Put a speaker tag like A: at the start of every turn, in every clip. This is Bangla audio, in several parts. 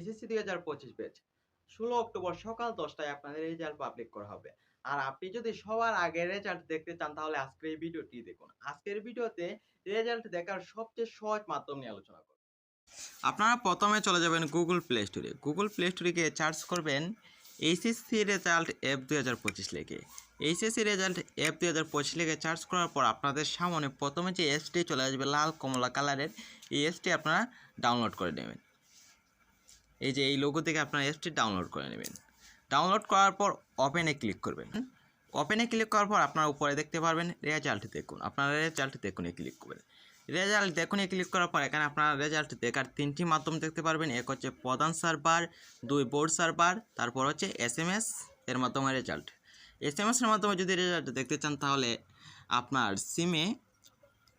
A: এইচএসসি 2025 ব্যাচ 16 অক্টোবর সকাল 10টায় আপনাদের রেজাল্ট পাবলিক করা হবে। আর আপনি যদি সবার আগে রেজাল্ট দেখতে চান তাহলে আজকের এই ভিডিওটি দেখুন। আজকের ভিডিওতে রেজাল্ট দেখার সবচেয়ে সহজ মাধ্যম নিয়ে আলোচনা করব। আপনারা প্রথমে চলে যাবেন গুগল প্লে স্টোরে। গুগল প্লে স্টোরে গিয়ে সার্চ করবেন এইচএসসি রেজাল্ট অ্যাপ 2025 লিখে। এইচএসসি রেজাল্ট অ্যাপ 2025 লিখে সার্চ করার পর আপনাদের সামনে প্রথমে যে অ্যাপসটি চলে আসবে লাল কমলা কালারের, এই অ্যাপসটি আপনারা ডাউনলোড করে নেবেন। এই যে এই লোগো থেকে আপনারা অ্যাপসটি ডাউনলোড করে নেবেন। ডাউনলোড করার পর ওপেনে ক্লিক করবেন। ওপেনে ক্লিক করার পর আপনারা উপরে দেখতে পারবেন রেজাল্ট দেখুন। আপনারা রেজাল্ট দেখুনে ক্লিক করবেন। রেজাল্ট দেখুনে ক্লিক করার পর এখানে আপনারা রেজাল্ট দেখার তিনটি মাধ্যম দেখতে পারবেন। এক হচ্ছে প্রধান সার্ভার, 2 বোর্ড সার্ভার, তারপর হচ্ছে এসএমএস এর মাধ্যমে রেজাল্ট। এসএমএস এর মাধ্যমে যদি রেজাল্ট দেখতে চান তাহলে আপনার সিমে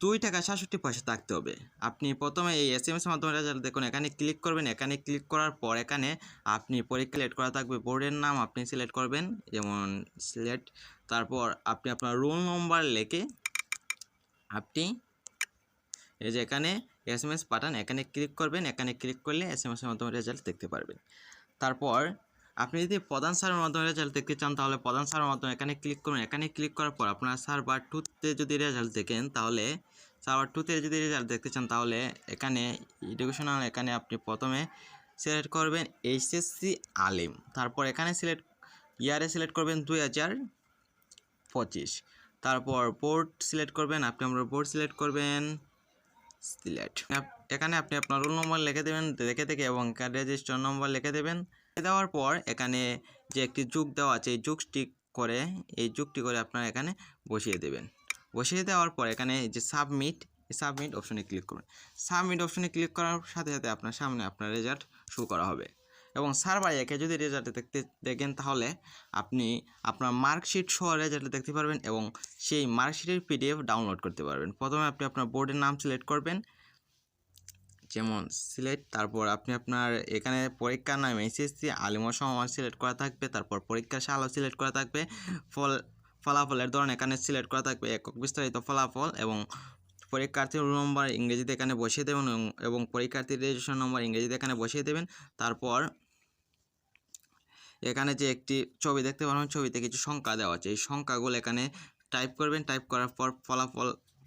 A: 2 টাকা 67 পয়সা থাকতে হবে। আপনি প্রথমে এই এসএমএস এর মাধ্যমে রেজাল্ট দেখুন, এখানে ক্লিক করবেন। এখানে ক্লিক করার পর এখানে আপনি পরীক্ষা সিলেক্ট করা থাকবে, বোর্ডের নাম আপনি সিলেক্ট করবেন, যেমন সিলেক্ট, তারপর আপনি আপনার রোল নম্বর লিখে আপনি এই যে এখানে এসএমএস পাঠান, এখানে ক্লিক করবেন। এখানে ক্লিক করলে এসএমএস এর মাধ্যমে রেজাল্ট দেখতে পারবেন। তারপর আপনি যদি প্রধান সার্ভারের মাধ্যমে রেজাল্ট দেখতে চান তাহলে প্রধান সার্ভারের মাধ্যমে এখানে ক্লিক করুন। এখানে ক্লিক করার পর আপনার সার্ভার 2তে যদি রেজাল্ট দেখেন তাহলে সার্ভার 2তে যদি রেজাল্ট দেখতে চান তাহলে এখানে এডুকেশনাল, এখানে আপনি প্রথমে সিলেক্ট করবেন এইচএসসি আলিম। তারপর এখানে ইয়ারে সিলেক্ট করবেন 2025। তারপর বোর্ড সিলেক্ট করবেন, আপনি আপনার বোর্ড সিলেক্ট করবেন সিলেক্ট। এখানে আপনি আপনার রোল নম্বর লিখে দেবেন দেখে থেকে এবং রেজিস্টার নম্বর লিখে দেবেন। দেওয়ার পর এখানে যে একটি যুগ দেওয়া আছে এই যুগটি করে আপনারা এখানে বসিয়ে দেবেন। বসিয়ে দেওয়ার পর এখানে যে সাবমিট অপশনে ক্লিক করবেন। সাবমিট অপশনে ক্লিক করার সাথে সাথে আপনার সামনে আপনার রেজাল্ট শো করা হবে। এবং সার্ভারে একে যদি রেজাল্ট দেখেন তাহলে আপনি আপনার মার্কশিট সহ রেজাল্ট দেখতে পারবেন এবং সেই মার্কশিটের পিডিএফ ডাউনলোড করতে পারবেন। প্রথমে আপনি আপনার বোর্ডের নাম সিলেক্ট করবেন, যেমন সিলেক্ট, তারপর আপনি আপনার এখানে পরীক্ষার নাম এইচএসসি আলিম সমান সিলেক্ট করা থাকবে, তারপর পরীক্ষার সালও সিলেক্ট করা থাকবে, ফলাফলের ধরন এখানে সিলেক্ট করা থাকবে, একক বিস্তারিত ফলাফল, এবং পরীক্ষার্থীর রোল নম্বর ইংরেজিতে এখানে বসিয়ে দেবেন এবং পরীক্ষার্থীর রেজিস্ট্রেশন নম্বর ইংরেজিতে এখানে বসিয়ে দেবেন। তারপর এখানে যে একটি ছবি দেখতে পাবেন, ছবিতে কিছু সংখ্যা দেওয়া আছে, এই সংখ্যাগুলো এখানে টাইপ করবেন। টাইপ করার পর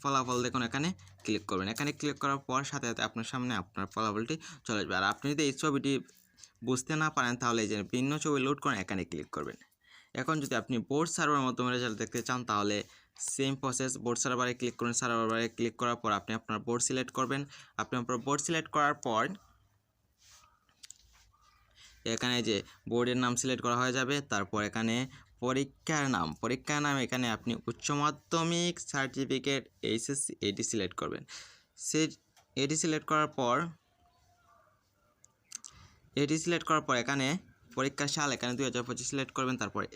A: ফলাফল দেখুন এখানে ক্লিক করবেন। এখানে ক্লিক করার পর সাথে সাথে আপনার সামনে আপনার ফলাফলটি চলে আসবে। আর আপনি যদি এই ছবিটি বুঝতে না পারেন তাহলে এই যে ভিন্ন ছবি লোড করেন এখানে ক্লিক করবেন। এখন যদি আপনি বোর্ড সার্ভারের মাধ্যমে রেজাল্ট দেখতে চান তাহলে সেম প্রসেস, বোর্ড সার্ভারে ক্লিক করুন। সার্ভারে ক্লিক করার পর আপনি আপনার বোর্ড সিলেক্ট করবেন। আপনি আপনার বোর্ড সিলেক্ট করার পর এখানে যে বোর্ডের নাম সিলেক্ট করা হয়ে যাবে। তারপর এখানে পরীক্ষার নাম এখানে আপনি উচ্চ মাধ্যমিক সার্টিফিকেট এইচএসসি এটি সিলেক্ট করবেন। এটি সিলেক্ট করার পর এখানে পরীক্ষার সাল এখানে 2025 সিলেক্ট করবেন। তারপরে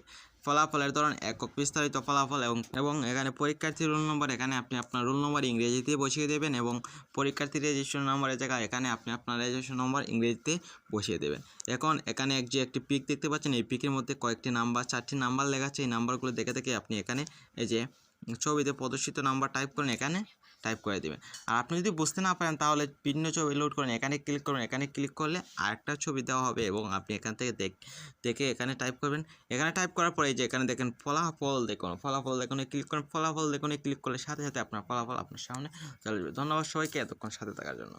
A: ফলাফলের ধরন একক বিস্তারিত ফলাফল এবং এখানে পরীক্ষার্থীর রোল নম্বর এখানে আপনি আপনার রোল নম্বর ইংরেজিতে বসিয়ে দেবেন এবং পরীক্ষার্থীর রেজিস্ট্রেশন নম্বরের জায়গায় এখানে আপনি আপনার রেজিস্ট্রেশন নম্বর ইংরেজিতে বসিয়ে দেবেন। এখন এখানে যে একটি পিক দেখতে পাচ্ছেন, এই পিকের মধ্যে কয়েকটি নাম্বার, 4টি নাম্বার লেখা আছে। এই নাম্বারগুলো দেখে থেকে আপনি এখানে এই যে ছবিতে প্রদর্শিত নাম্বার টাইপ করেন, এখানে টাইপ করে দেবেন। আর আপনি যদি বুঝতে না পারেন তাহলে ভিন্ন ছবি লোড করেন, এখানে ক্লিক করুন। এখানে ক্লিক করলে আরেকটা ছবি দেওয়া হবে এবং আপনি এখান থেকে দেখে এখানে টাইপ করবেন। এখানে টাইপ করার পরে যে এখানে দেখেন ফলাফল দেখুন ক্লিক করেন। ফলাফল দেখুন ক্লিক করলে সাথে সাথে আপনার ফলাফল আপনার সামনে চলে যাবে। ধন্যবাদ সবাইকে এতক্ষণ সাথে থাকার জন্য।